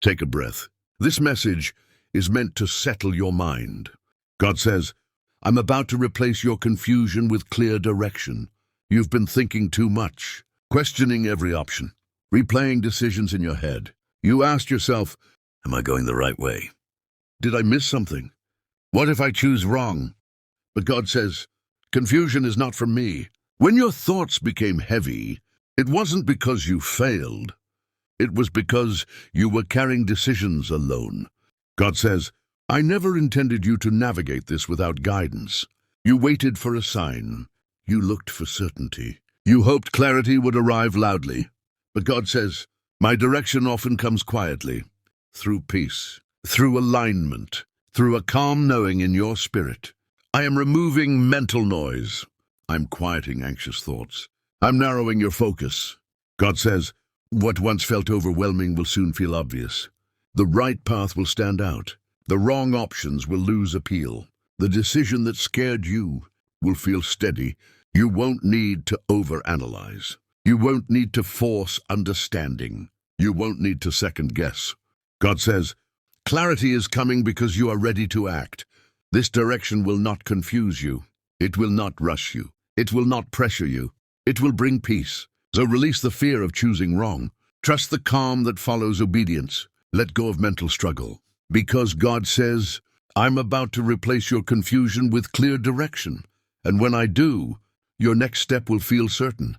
Take a breath. This message is meant to settle your mind. God says, I'm about to replace your confusion with clear direction. You've been thinking too much, questioning every option, replaying decisions in your head. You asked yourself, am I going the right way? Did I miss something? What if I choose wrong? But God says, confusion is not from me. When your thoughts became heavy, it wasn't because you failed. It was because you were carrying decisions alone. God says, I never intended you to navigate this without guidance. You waited for a sign. You looked for certainty. You hoped clarity would arrive loudly. But God says, my direction often comes quietly, through peace, through alignment, through a calm knowing in your spirit. I am removing mental noise. I'm quieting anxious thoughts. I'm narrowing your focus. God says, what once felt overwhelming will soon feel obvious. The right path will stand out. The wrong options will lose appeal. The decision that scared you will feel steady. You won't need to overanalyze. You won't need to force understanding. You won't need to second guess. God says, clarity is coming because you are ready to act. This direction will not confuse you. It will not rush you. It will not pressure you. It will bring peace. So release the fear of choosing wrong. Trust the calm that follows obedience. Let go of mental struggle. Because God says, I'm about to replace your confusion with clear direction. And when I do, your next step will feel certain.